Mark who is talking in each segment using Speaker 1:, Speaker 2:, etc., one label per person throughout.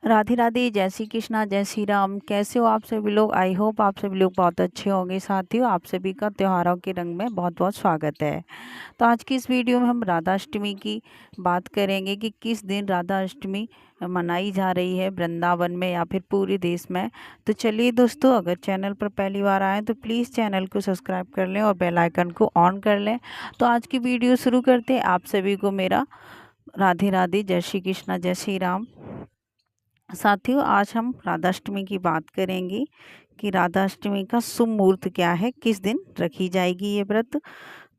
Speaker 1: राधे राधे, जय श्री कृष्णा, जय श्री राम। कैसे हो आप सभी लोग? आई होप आप सभी लोग बहुत अच्छे होंगे। साथियों, आप सभी का त्योहारों के रंग में बहुत बहुत स्वागत है। तो आज की इस वीडियो में हम राधा अष्टमी की बात करेंगे कि किस दिन राधा अष्टमी मनाई जा रही है वृंदावन में या फिर पूरे देश में। तो चलिए दोस्तों, अगर चैनल पर पहली बार आए तो प्लीज़ चैनल को सब्सक्राइब कर लें और बेल आइकन को ऑन कर लें। तो आज की वीडियो शुरू करते हैं। आप सभी को मेरा राधे राधे, जय श्री कृष्णा, जय श्री राम। साथियों, आज हम राधाष्टमी की बात करेंगे कि राधाष्टमी का शुभ मुहूर्त क्या है, किस दिन रखी जाएगी ये व्रत।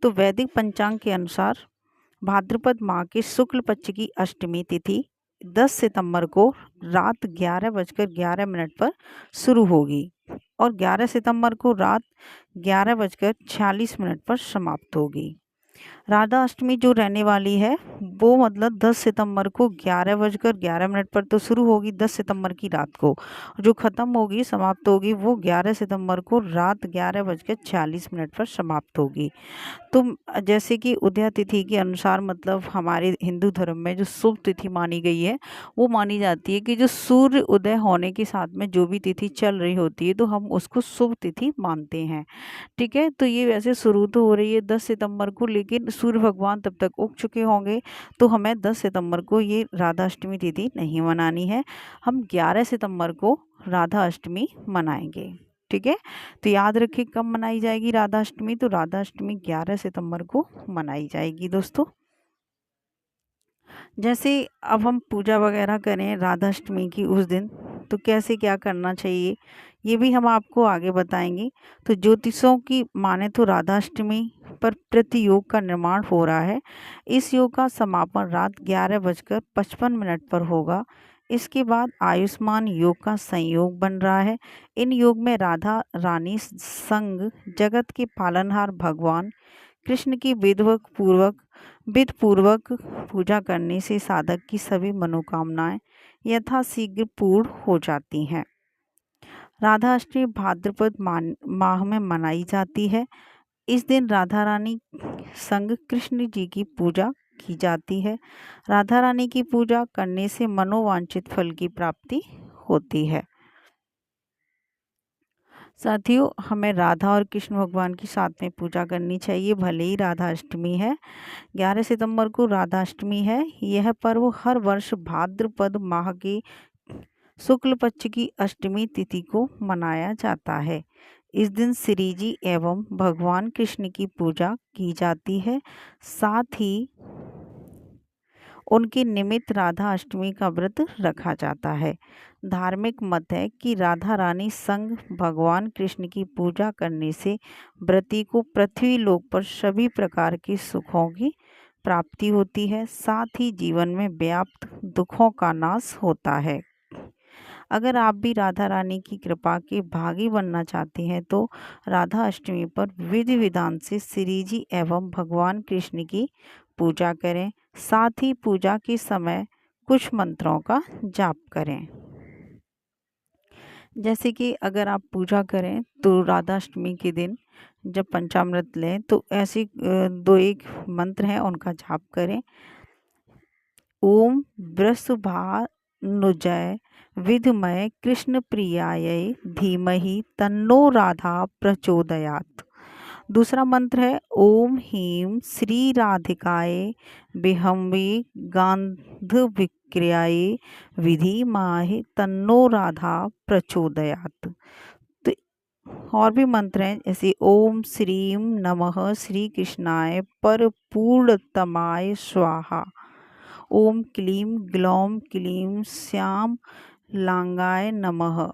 Speaker 1: तो वैदिक पंचांग के अनुसार भाद्रपद माह के शुक्ल पक्ष की अष्टमी तिथि 10 सितंबर को रात 11:11 पर शुरू होगी और 11 सितंबर को रात 11:46 पर समाप्त होगी। राधा अष्टमी जो रहने वाली है वो मतलब 10 सितंबर को 11:11 पर तो शुरू होगी, 10 सितंबर की रात को। जो ख़त्म होगी, समाप्त होगी, वो 11 सितंबर को रात 11:46 पर समाप्त होगी। तो जैसे कि उदय तिथि के अनुसार मतलब हमारे हिंदू धर्म में जो शुभ तिथि मानी गई है वो मानी जाती है कि जो सूर्य उदय होने के साथ में जो भी तिथि चल रही होती है तो हम उसको शुभ तिथि मानते हैं। ठीक है, तो ये वैसे शुरू तो हो रही है 10 सितंबर को, लेकिन सूर्य भगवान तब तक उग चुके होंगे तो हमें 10 सितंबर को ये राधा अष्टमी तिथि नहीं मनानी है। हम 11 सितंबर को राधा अष्टमी मनाएंगे। ठीक है, तो याद रखिए कब मनाई जाएगी राधा अष्टमी। तो राधा अष्टमी 11 सितंबर को मनाई जाएगी दोस्तों। जैसे अब हम पूजा वगैरह करें राधा अष्टमी की उस दिन तो कैसे क्या करना चाहिए ये भी हम आपको आगे बताएंगे। तो ज्योतिषों की माने तो राधा अष्टमी पर प्रतियोग का निर्माण हो रहा है। इस योग का समापन रात 11:55 पर होगा। इसके बाद आयुष्मान योग का संयोग बन रहा है। इन योग में राधा रानी संग जगत के पालनहार भगवान कृष्ण की विधि पूर्वक पूजा करने से साधक की सभी मनोकामनाएं यथाशीघ्र पूर्ण हो जाती हैं। राधा अष्टमी भाद्रपद माह में मनाई जाती है। इस दिन राधा रानी संग कृष्ण जी की पूजा की जाती है। राधा रानी की पूजा करने से मनोवांछित फल की प्राप्ति होती है। साथियों, हमें राधा और कृष्ण भगवान की साथ में पूजा करनी चाहिए, भले ही राधा अष्टमी है। 11 सितंबर को राधा अष्टमी है। यह पर्व हर वर्ष भाद्रपद माह के शुक्ल पक्ष की अष्टमी तिथि को मनाया जाता है। इस दिन श्री जी एवं भगवान कृष्ण की पूजा की जाती है। साथ ही उनके निमित्त राधा अष्टमी का व्रत रखा जाता है। धार्मिक मत है कि राधा रानी संग भगवान कृष्ण की पूजा करने से व्रती को पृथ्वी लोक पर सभी प्रकार के सुखों की प्राप्ति होती है। साथ ही जीवन में व्याप्त दुखों का नाश होता है। अगर आप भी राधा रानी की कृपा के भागी बनना चाहते हैं तो राधा अष्टमी पर विधि विधान से श्री जी एवं भगवान कृष्ण की पूजा करें। साथ ही पूजा के समय कुछ मंत्रों का जाप करें। जैसे कि अगर आप पूजा करें तो राधा अष्टमी के दिन जब पंचामृत लें तो ऐसे दो एक मंत्र हैं उनका जाप करें। ओम वृषभानुजय विद्महे कृष्ण प्रियाय धीमहि तन्नो राधा प्रचोदयात्। दूसरा मंत्र है ओम ह्रीं श्री राधिकाय विहंवे गांधविक्रियाय विधिमाहि तन्नो राधा प्रचोदयात्। तो और भी मंत्र हैं जैसे ओम श्रीं नमः श्री कृष्णाय परपूर्णतमाय स्वाहा। ओम क्लीं ग्लौं क्लीं श्याम लांगाय नमः।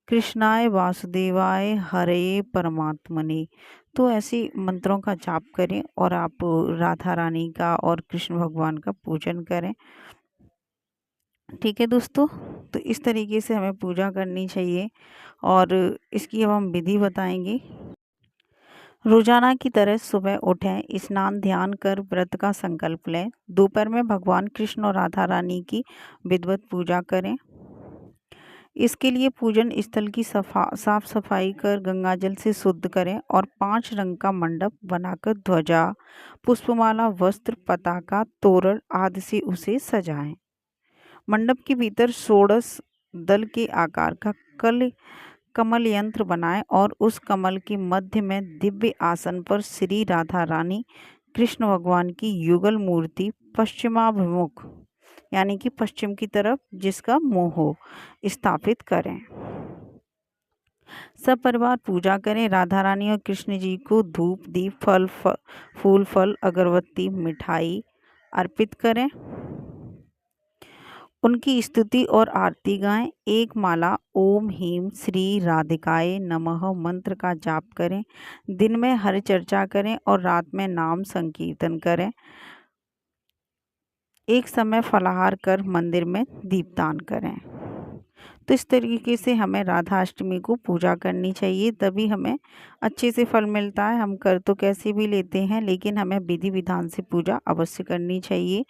Speaker 1: कृष्णाय वासुदेवाय हरे परमात्मने। तो ऐसे मंत्रों का जाप करें और आप राधा रानी का और कृष्ण भगवान का पूजन करें। ठीक है दोस्तों, तो इस तरीके से हमें पूजा करनी चाहिए और इसकी अब हम विधि बताएंगे। रोजाना की तरह सुबह उठें, स्नान ध्यान कर व्रत का संकल्प लें। दोपहर में भगवान कृष्ण और राधा रानी की विधिवत पूजा करें। इसके लिए पूजन स्थल की साफ सफाई कर गंगा जल से शुद्ध करें और 5 रंग का मंडप बनाकर ध्वजा, पुष्पमाला, वस्त्र, पताका, तोरण आदि से उसे सजाएं। मंडप के भीतर षोडश दल के आकार का कमल यंत्र बनाएं और उस कमल के मध्य में दिव्य आसन पर श्री राधा रानी कृष्ण भगवान की युगल मूर्ति पश्चिमाभिमुख यानी कि पश्चिम की तरफ जिसका मुंह हो स्थापित करें। सब परिवार पूजा करें। राधा रानी और कृष्ण जी को धूप दीप फूल फल अगरबत्ती मिठाई अर्पित करें। उनकी स्तुति और आरती गाएं। एक माला ओम ह्रीं श्री राधिकाय नमः मंत्र का जाप करें। दिन में हरि चर्चा करें और रात में नाम संकीर्तन करें। एक समय फलाहार कर मंदिर में दीपदान करें। तो इस तरीके से हमें राधा अष्टमी को पूजा करनी चाहिए, तभी हमें अच्छे से फल मिलता है। हम कर तो कैसे भी लेते हैं, लेकिन हमें विधि विधान से पूजा अवश्य करनी चाहिए।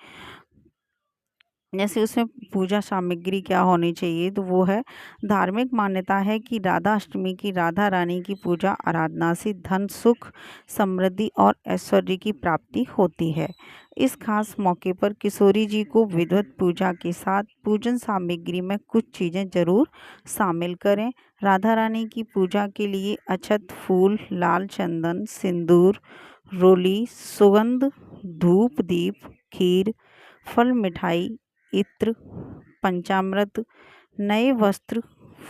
Speaker 1: जैसे उसमें पूजा सामग्री क्या होनी चाहिए, तो वो है धार्मिक मान्यता है कि राधा अष्टमी की राधा रानी की पूजा आराधना से धन सुख समृद्धि और ऐश्वर्य की प्राप्ति होती है। इस खास मौके पर किशोरी जी को विधिवत पूजा के साथ पूजन सामग्री में कुछ चीज़ें जरूर शामिल करें। राधा रानी की पूजा के लिए अक्षत फूल लाल चंदन सिंदूर रोली सुगंध धूप दीप खीर फल मिठाई इत्र पंचामृत नए वस्त्र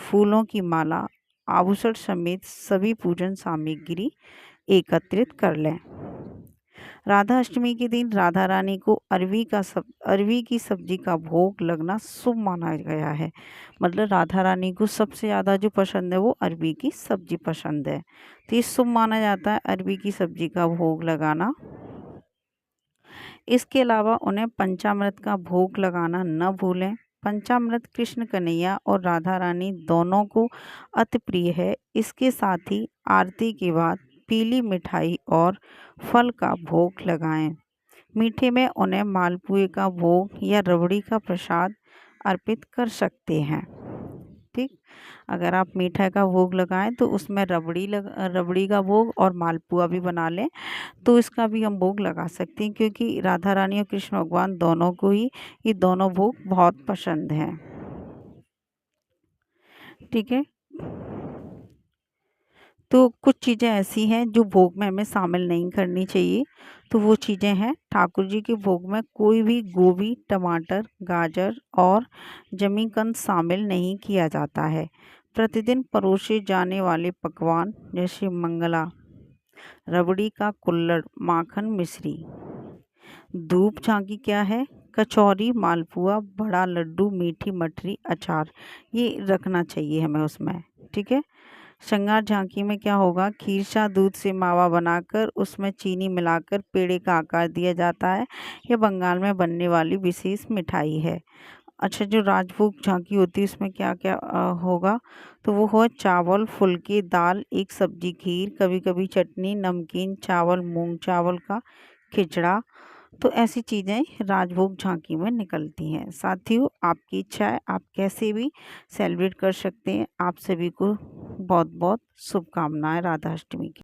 Speaker 1: फूलों की माला आभूषण समेत सभी पूजन सामग्री एकत्रित कर लें। राधा अष्टमी के दिन राधा रानी को अरवी की सब्जी का भोग लगना शुभ माना गया है। मतलब राधा रानी को सबसे ज़्यादा जो पसंद है वो अरवी की सब्जी पसंद है, तो ये शुभ माना जाता है अरवी की सब्जी का भोग लगाना। इसके अलावा उन्हें पंचामृत का भोग लगाना न भूलें। पंचामृत कृष्ण कन्हैया और राधा रानी दोनों को अति प्रिय है। इसके साथ ही आरती के बाद पीली मिठाई और फल का भोग लगाएं। मीठे में उन्हें मालपुए का भोग या रबड़ी का प्रसाद अर्पित कर सकते हैं। ठीक, अगर आप मीठा का भोग लगाएं तो उसमें रबड़ी का भोग और मालपुआ भी बना लें, तो इसका भी हम भोग लगा सकते हैं, क्योंकि राधा रानी और कृष्ण भगवान दोनों को ही ये दोनों भोग बहुत पसंद हैं। ठीक है, तो कुछ चीज़ें ऐसी हैं जो भोग में हमें शामिल नहीं करनी चाहिए। तो वो चीज़ें हैं, ठाकुर जी के भोग में कोई भी गोभी टमाटर गाजर और जमीकंद शामिल नहीं किया जाता है। प्रतिदिन परोसे जाने वाले पकवान जैसे मंगला रबड़ी का कुल्हड़ माखन मिश्री धूप झांकी क्या है कचौरी मालपुआ बड़ा लड्डू मीठी मठरी अचार, ये रखना चाहिए हमें उसमें। ठीक है, श्रृंगार झांकी में क्या होगा, खीरसा दूध से मावा बनाकर उसमें चीनी मिलाकर पेड़े का आकार दिया जाता है। यह बंगाल में बनने वाली विशेष मिठाई है। अच्छा, जो राजभोग झांकी होती है उसमें क्या क्या होगा, तो वो हो चावल फुलके दाल एक सब्जी खीर कभी कभी चटनी नमकीन चावल मूंग चावल का खिचड़ा। तो ऐसी चीज़ें राजभोग झांकी में निकलती हैं। साथियों, आपकी इच्छा है, आप कैसे भी सेलिब्रेट कर सकते हैं। आप सभी को बहुत बहुत शुभकामनाएं राधा अष्टमी की।